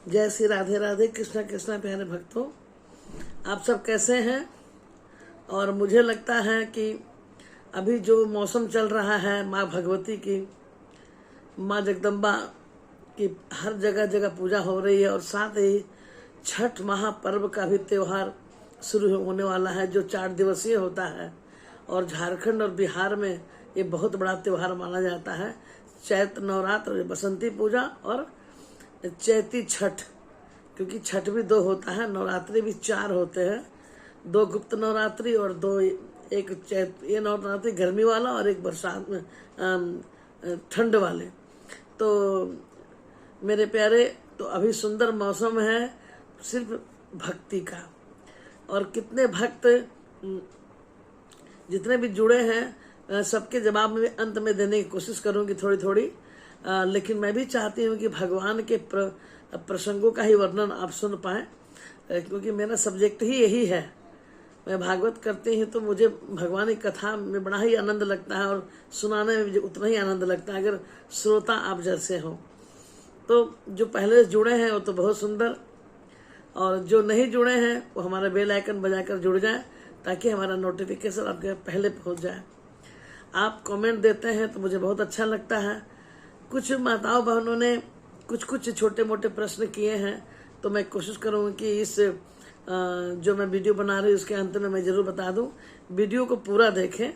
जय श्री राधे राधे। कृष्णा कृष्णा प्यारे भक्तों, आप सब कैसे हैं। और मुझे लगता है कि अभी जो मौसम चल रहा है, माँ भगवती की, माँ जगदम्बा की हर जगह जगह पूजा हो रही है। और साथ ही छठ महापर्व का भी त्योहार शुरू होने वाला है, जो 4 दिवसीय होता है। और झारखंड और बिहार में ये बहुत बड़ा त्योहार माना जाता है। चैत्र नवरात्र, बसंती पूजा और चैती छठ, क्योंकि छठ भी 2 होता है, नवरात्रि भी 4 होते हैं। 2 गुप्त नवरात्रि और 2 एक ये नवरात्रि गर्मी वाला और एक बरसात में ठंड वाले। तो मेरे प्यारे, तो अभी सुंदर मौसम है सिर्फ भक्ति का। और कितने भक्त जितने भी जुड़े हैं, सबके जवाब में अंत में देने की कोशिश करूंगी थोड़ी थोड़ी। लेकिन मैं भी चाहती हूँ कि भगवान के प्रसंगों का ही वर्णन आप सुन पाए, क्योंकि मेरा सब्जेक्ट ही यही है। मैं भागवत करती हूँ तो मुझे भगवान की कथा में बड़ा ही आनंद लगता है और सुनाने में मुझे उतना ही आनंद लगता है, अगर श्रोता आप जैसे हो। तो जो पहले जुड़े हैं वो तो बहुत सुंदर, और जो नहीं जुड़े हैं वो हमारा बेल आइकन बजाकर जुड़ जाए, ताकि हमारा नोटिफिकेशन आपके पहले पहुंच जाए। आप कमेंट देते हैं तो मुझे बहुत अच्छा लगता है। कुछ माताओं बहनों ने कुछ छोटे मोटे प्रश्न किए हैं, तो मैं कोशिश करूँगी कि इस जो मैं वीडियो बना रही हूँ उसके अंत में मैं ज़रूर बता दूँ। वीडियो को पूरा देखें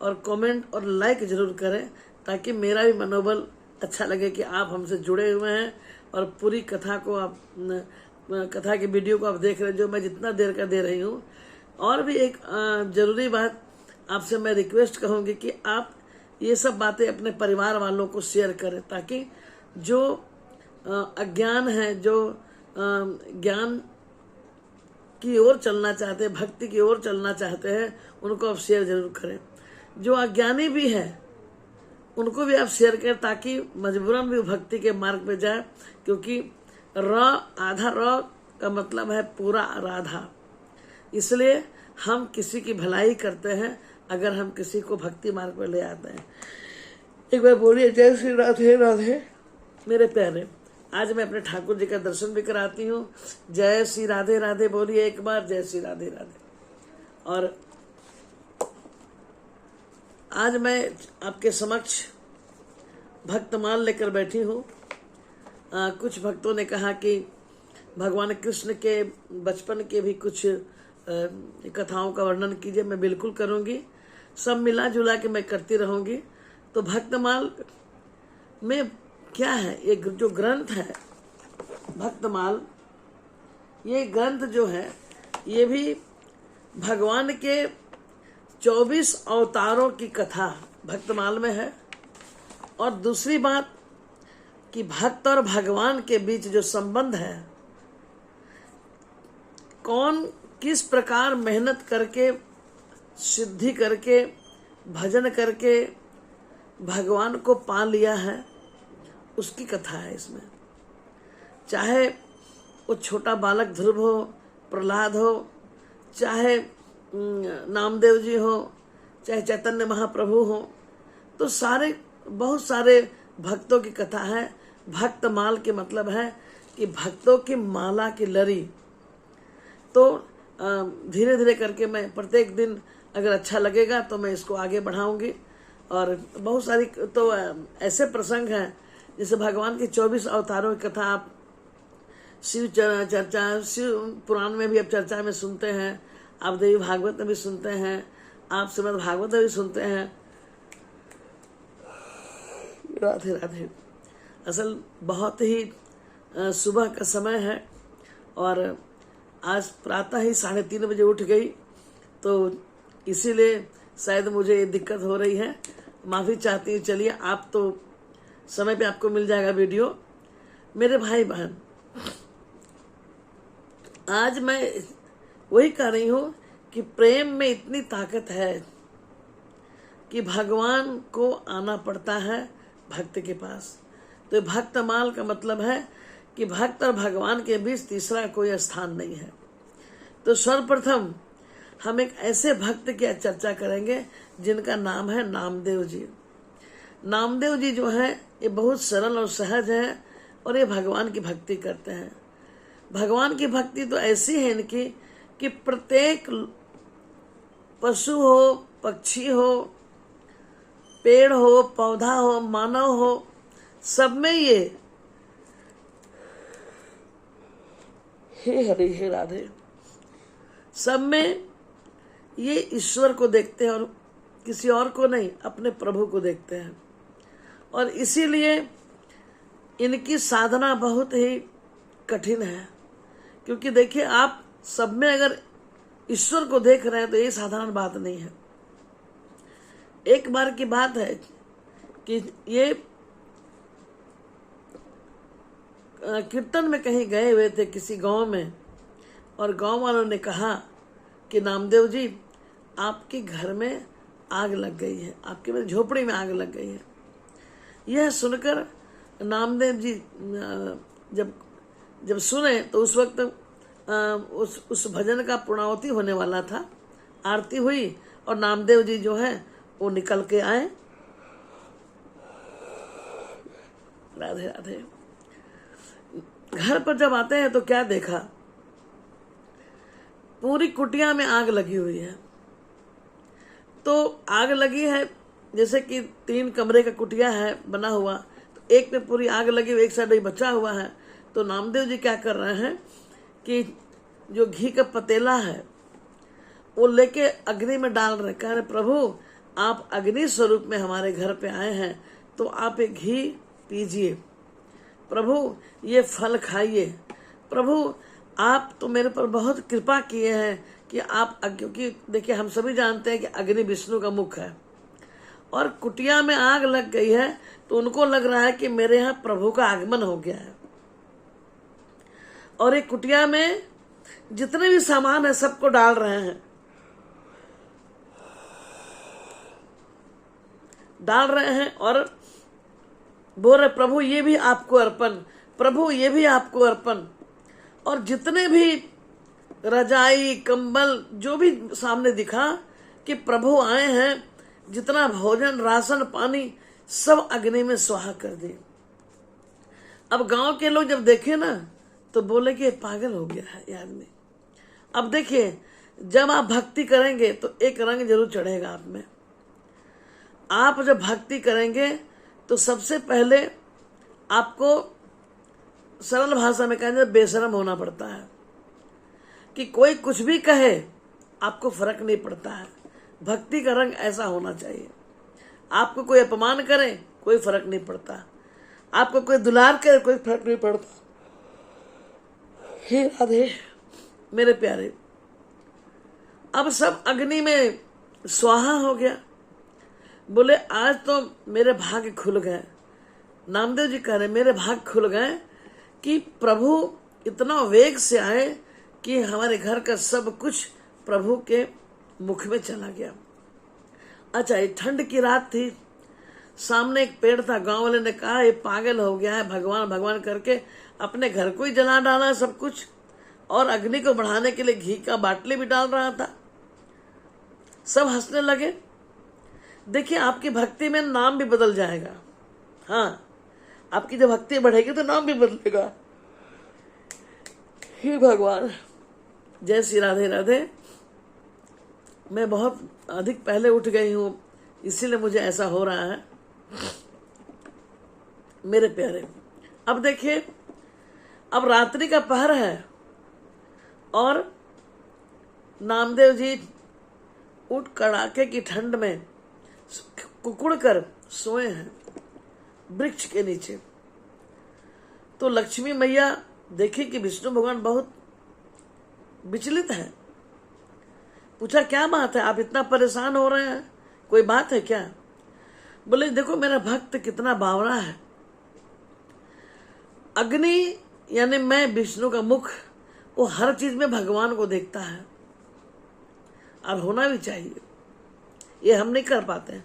और कमेंट और लाइक ज़रूर करें, ताकि मेरा भी मनोबल अच्छा लगे कि आप हमसे जुड़े हुए हैं और पूरी कथा को आप कथा की वीडियो को आप देख रहे हैं, जो मैं जितना देर का दे रही हूँ। और भी एक ज़रूरी बात आपसे मैं रिक्वेस्ट कहूँगी कि आप ये सब बातें अपने परिवार वालों को शेयर करें, ताकि जो अज्ञान है, जो ज्ञान की ओर चलना चाहते हैं, भक्ति की ओर चलना चाहते हैं, उनको आप शेयर जरूर करें। जो अज्ञानी भी है उनको भी आप शेयर करें, ताकि मजबूरन भी भक्ति के मार्ग पे जाए। क्योंकि आधा र का मतलब है पूरा राधा। इसलिए हम किसी की भलाई करते हैं अगर हम किसी को भक्ति मार्ग पर ले आते हैं। एक बार बोलिए जय श्री राधे राधे। मेरे प्यारे, आज मैं अपने ठाकुर जी का दर्शन भी कराती हूँ। जय श्री राधे राधे बोलिए एक बार, जय श्री राधे राधे। और आज मैं आपके समक्ष भक्तमाल लेकर बैठी हूँ। कुछ भक्तों ने कहा कि भगवान कृष्ण के बचपन के भी कुछ कथाओं का वर्णन कीजिए। मैं बिल्कुल करूँगी, सब मिला जुला के मैं करती रहूँगी। तो भक्तमाल में क्या है, ये जो ग्रंथ है भक्तमाल, ये ग्रंथ जो है ये भी भगवान के 24 अवतारों की कथा भक्तमाल में है। और दूसरी बात कि भक्त और भगवान के बीच जो संबंध है, कौन किस प्रकार मेहनत करके, सिद्धि करके, भजन करके भगवान को पा लिया है, उसकी कथा है इसमें। चाहे वो छोटा बालक ध्रुव हो, प्रहलाद हो, चाहे नामदेव जी हो, चाहे चैतन्य महाप्रभु हो, तो बहुत सारे भक्तों की कथा है। भक्तमाल के मतलब है कि भक्तों की माला की लड़ी। तो धीरे धीरे करके मैं प्रत्येक दिन अगर अच्छा लगेगा तो मैं इसको आगे बढ़ाऊंगी। और बहुत सारी तो ऐसे प्रसंग हैं, जैसे भगवान के 24 अवतारों की कथा आप शिव पुराण में भी आप चर्चा में सुनते हैं, आप देवी भागवत में भी सुनते हैं, आप श्रीमद् भागवत में भी सुनते हैं। राधे राधे। असल बहुत ही सुबह का समय है और आज प्रातः ही 3:30 बजे उठ गई, तो इसीलिए शायद मुझे ये दिक्कत हो रही है, माफ़ी चाहती हूँ। चलिए, आप तो समय पे आपको मिल जाएगा वीडियो। मेरे भाई बहन, आज मैं वही कह रही हूँ कि प्रेम में इतनी ताकत है कि भगवान को आना पड़ता है भक्त के पास। तो भक्तमाल का मतलब है कि भक्त और भगवान के बीच तीसरा कोई स्थान नहीं है। तो सर्वप्रथम हम एक ऐसे भक्त की चर्चा करेंगे जिनका नाम है नामदेव जी। नामदेव जी जो है ये बहुत सरल और सहज है और ये भगवान की भक्ति करते हैं। भगवान की भक्ति तो ऐसी है इनकी कि प्रत्येक पशु हो, पक्षी हो, पेड़ हो, पौधा हो, मानव हो, सब में ये हे हरि हे राधे, सब में ये ईश्वर को देखते हैं और किसी और को नहीं, अपने प्रभु को देखते हैं। और इसीलिए इनकी साधना बहुत ही कठिन है, क्योंकि देखिए आप सब में अगर ईश्वर को देख रहे हैं तो ये साधारण बात नहीं है। एक बार की बात है कि ये कीर्तन में कहीं गए हुए थे किसी गांव में, और गांव वालों ने कहा कि नामदेव जी आपके घर में आग लग गई है, आपके झोपड़ी में आग लग गई है। यह सुनकर नामदेव जी जब सुने तो उस वक्त उस भजन का पूर्णाहुति होने वाला था, आरती हुई और नामदेव जी जो है वो निकल के आए। राधे राधे। घर पर जब आते हैं तो क्या देखा, पूरी कुटिया में आग लगी हुई है। तो आग लगी है, जैसे कि 3 कमरे का कुटिया है बना हुआ, तो एक में पूरी आग लगी हुई, एक साइड ही बचा हुआ है। तो नामदेव जी क्या कर रहे हैं कि जो घी का पतीला है वो लेके अग्नि में डाल रहे, कह रहे प्रभु आप अग्नि स्वरूप में हमारे घर पे आए हैं, तो आप एक घी पीजिए, प्रभु ये फल खाइए, प्रभु आप तो मेरे पर बहुत कृपा किए हैं कि आप, क्योंकि देखिए हम सभी जानते हैं कि अग्नि विष्णु का मुख है, और कुटिया में आग लग गई है तो उनको लग रहा है कि मेरे यहाँ प्रभु का आगमन हो गया है। और एक कुटिया में जितने भी सामान है सबको डाल रहे हैं, और बोल रहे प्रभु ये भी आपको अर्पण, प्रभु ये भी आपको अर्पण। और जितने भी रजाई कंबल जो भी सामने दिखा कि प्रभु आए हैं, जितना भोजन राशन पानी सब अग्नि में स्वाहा कर दिए। अब गांव के लोग जब देखे ना तो बोले कि पागल हो गया है ये आदमी। अब देखिए जब आप भक्ति करेंगे तो एक रंग जरूर चढ़ेगा आप में। आप जब भक्ति करेंगे तो सबसे पहले आपको सरल भाषा में कहेंगे बेशरम होना पड़ता है, कि कोई कुछ भी कहे आपको फर्क नहीं पड़ता है। भक्ति का रंग ऐसा होना चाहिए, आपको कोई अपमान करे कोई फर्क नहीं पड़ता, आपको कोई दुलार करे कोई फर्क नहीं पड़ता। हे राधे मेरे प्यारे, अब सब अग्नि में स्वाहा हो गया। बोले आज तो मेरे भाग्य खुल गए। नामदेव जी कह रहे मेरे भाग्य खुल गए कि प्रभु इतना वेग से आए कि हमारे घर का सब कुछ प्रभु के मुख में चला गया। अच्छा, ये ठंड की रात थी, सामने एक पेड़ था, गांव वाले ने कहा ये पागल हो गया है, भगवान भगवान करके अपने घर को ही जला डाला सब कुछ, और अग्नि को बढ़ाने के लिए घी का बाटली भी डाल रहा था। सब हंसने लगे। देखिए आपकी भक्ति में नाम भी बदल जाएगा। हाँ, आपकी जब भक्ति बढ़ेगी तो नाम भी बदलेगा। हे भगवान, जय श्री राधे राधे। मैं बहुत अधिक पहले उठ गई हूँ, इसीलिए मुझे ऐसा हो रहा है मेरे प्यारे। अब देखिए, अब रात्रि का पहर है और नामदेव जी उठ कड़ाके की ठंड में कुकुड़ कर सोए हैं वृक्ष के नीचे। तो लक्ष्मी मैया देखी कि विष्णु भगवान बहुत विचलित है। पूछा क्या बात है, आप इतना परेशान हो रहे हैं, कोई बात है क्या? बोले देखो मेरा भक्त कितना बावरा है। अग्नि यानी मैं विष्णु का मुख, वो हर चीज में भगवान को देखता है, और होना भी चाहिए, ये हम नहीं कर पाते हैं।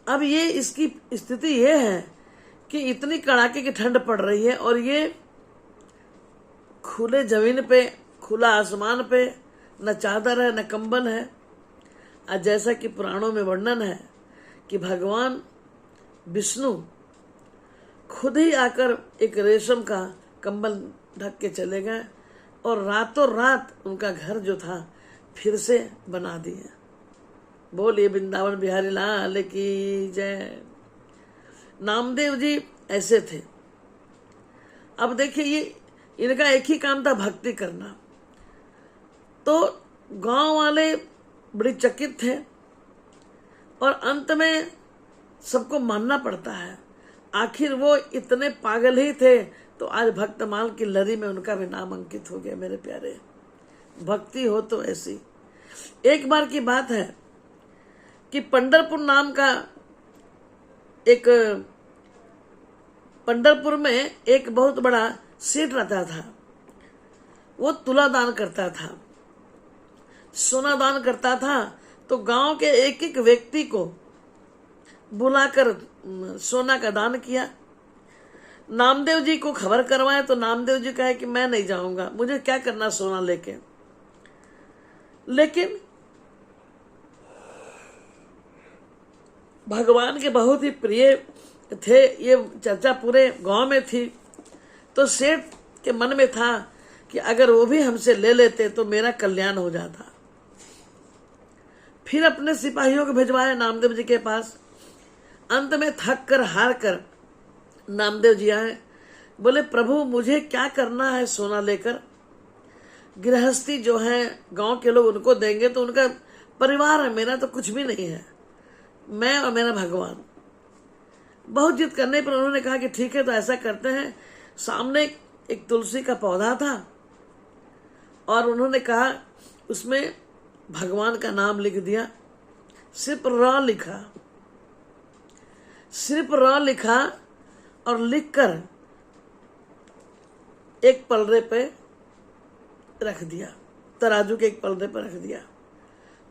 अब ये इसकी स्थिति ये है कि इतनी कड़ाके की ठंड पड़ रही है और ये खुले जमीन पे, खुला आसमान पे, न चादर है न कंबल है। और जैसा कि पुराणों में वर्णन है कि भगवान विष्णु खुद ही आकर एक रेशम का कंबल ढक के चले गए और रातों रात उनका घर जो था फिर से बना दिए। बोलिए वृंदावन बिहारी लाल की जय। नामदेव जी ऐसे थे। अब देखिए, ये इनका एक ही काम था, भक्ति करना। तो गांव वाले बड़ी चकित थे और अंत में सबको मानना पड़ता है, आखिर वो इतने पागल ही थे तो आज भक्तमाल की लड़ी में उनका भी नाम अंकित हो गया। मेरे प्यारे, भक्ति हो तो ऐसी। एक बार की बात है कि पंढरपुर नाम का एक, पंढरपुर में एक बहुत बड़ा सेठ रहता था। वो तुला दान करता था, सोना दान करता था। तो गांव के एक एक व्यक्ति को बुलाकर सोना का दान किया। नामदेव जी को खबर करवाए तो नामदेव जी कहे कि मैं नहीं जाऊंगा, मुझे क्या करना सोना लेके। लेकिन भगवान के बहुत ही प्रिय थे, ये चर्चा पूरे गांव में थी। तो सेठ के मन में था कि अगर वो भी हमसे ले लेते तो मेरा कल्याण हो जाता। फिर अपने सिपाहियों को भिजवाया नामदेव जी के पास। अंत में थक कर हार कर नामदेव जी आए। बोले, प्रभु मुझे क्या करना है सोना लेकर? गृहस्थी जो है गांव के लोग उनको देंगे तो उनका परिवार है, मेरा तो कुछ भी नहीं है, मैं और मेरा भगवान। बहुत जिद करने पर उन्होंने कहा कि ठीक है, तो ऐसा करते हैं। सामने एक तुलसी का पौधा था और उन्होंने कहा, उसमें भगवान का नाम लिख दिया। सिर्फ र लिखा, सिर्फ र लिखा और लिखकर एक पलड़े पे रख दिया, तराजू के एक पलड़े पर रख दिया।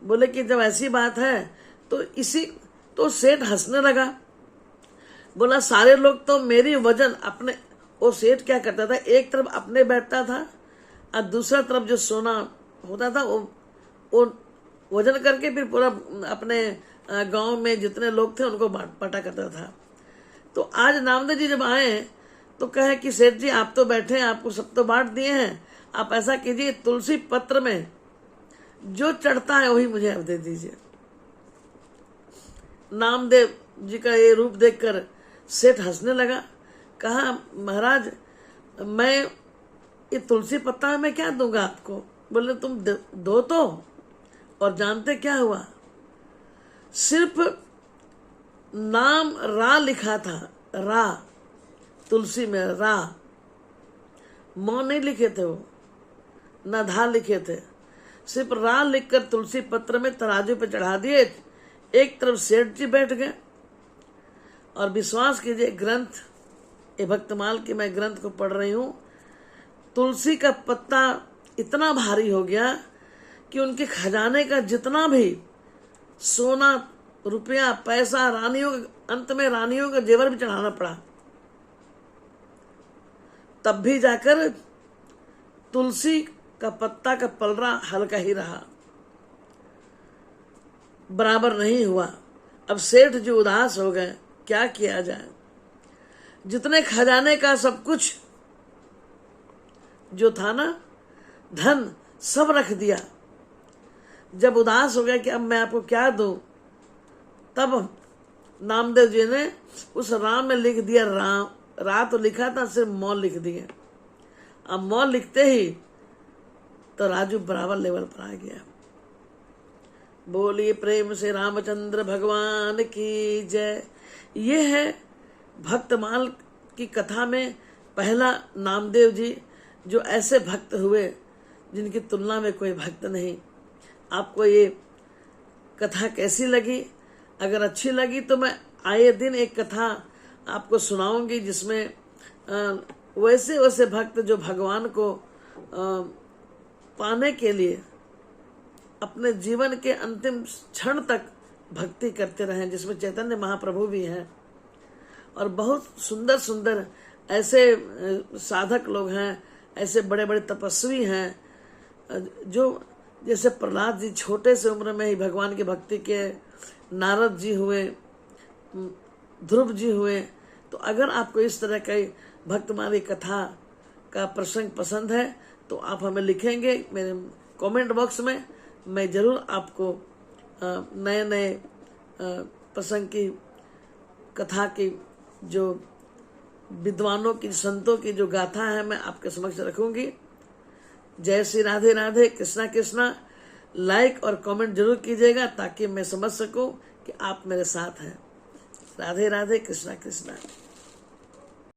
बोले कि जब ऐसी बात है तो इसी, तो सेठ हंसने लगा। बोला, सारे लोग तो मेरी वजन अपने, वो सेठ क्या करता था, एक तरफ अपने बैठता था और दूसरा तरफ जो सोना होता था वो वजन करके फिर पूरा अपने गांव में जितने लोग थे उनको बांटा करता था। तो आज नामदेव जी जब आए तो कहे कि सेठ जी आप तो बैठे हैं, आपको सब तो बांट दिए हैं, आप ऐसा कीजिए तुलसी पत्र में जो चढ़ता है वही मुझे अब दे दीजिए। नामदेव जी का ये रूप देखकर सेठ हंसने लगा। कहा, महाराज मैं ये तुलसी पत्ता मैं क्या दूंगा आपको? बोले, तुम दो तो। और जानते क्या हुआ? सिर्फ नाम रा लिखा था, रा, तुलसी में रा, मौ नहीं लिखे थे, वो न धा लिखे थे, सिर्फ रा लिखकर तुलसी पत्र में तराजू पे चढ़ा दिए। एक तरफ सेठ जी बैठ गए और विश्वास कीजिए, ग्रंथ ये भक्तमाल की मैं ग्रंथ को पढ़ रही हूं, तुलसी का पत्ता इतना भारी हो गया कि उनके खजाने का जितना भी सोना, रुपया, पैसा, रानियों, अंत में रानियों का जेवर भी चढ़ाना पड़ा, तब भी जाकर तुलसी का पत्ता का पलड़ा हल्का ही रहा, बराबर नहीं हुआ। अब सेठ जी उदास हो गए, क्या किया जाए? जितने खजाने का सब कुछ जो था ना, धन सब रख दिया। जब उदास हो गया कि अब मैं आपको क्या दूं, तब नामदेव जी ने उस राम में लिख दिया राम। रा तो लिखा था, सिर्फ मौ लिख दिए। अब मौ लिखते ही तो राजू बराबर लेवल पर आ गया। बोलिए प्रेम से रामचंद्र भगवान की जय। ये है भक्तमाल की कथा में पहला नामदेव जी, जो ऐसे भक्त हुए जिनकी तुलना में कोई भक्त नहीं। आपको ये कथा कैसी लगी? अगर अच्छी लगी तो मैं आए दिन एक कथा आपको सुनाऊंगी जिसमें वैसे वैसे भक्त जो भगवान को पाने के लिए अपने जीवन के अंतिम क्षण तक भक्ति करते रहे, जिसमें चैतन्य महाप्रभु भी हैं और बहुत सुंदर सुंदर ऐसे साधक लोग हैं, ऐसे बड़े बड़े तपस्वी हैं जो जैसे प्रहलाद जी छोटे से उम्र में ही भगवान की भक्ति के, नारद जी हुए, ध्रुव जी हुए, तो अगर आपको इस तरह के भक्तमाली कथा का प्रसंग पसंद है तो आप हमें लिखेंगे मेरे कमेंट बॉक्स में। मैं जरूर आपको नए नए प्रसंग की कथा की जो विद्वानों की संतों की जो गाथा है मैं आपके समक्ष रखूंगी। जय श्री राधे राधे, कृष्णा कृष्णा। लाइक और कमेंट जरूर कीजिएगा ताकि मैं समझ सकूं कि आप मेरे साथ हैं। राधे राधे, कृष्णा कृष्णा।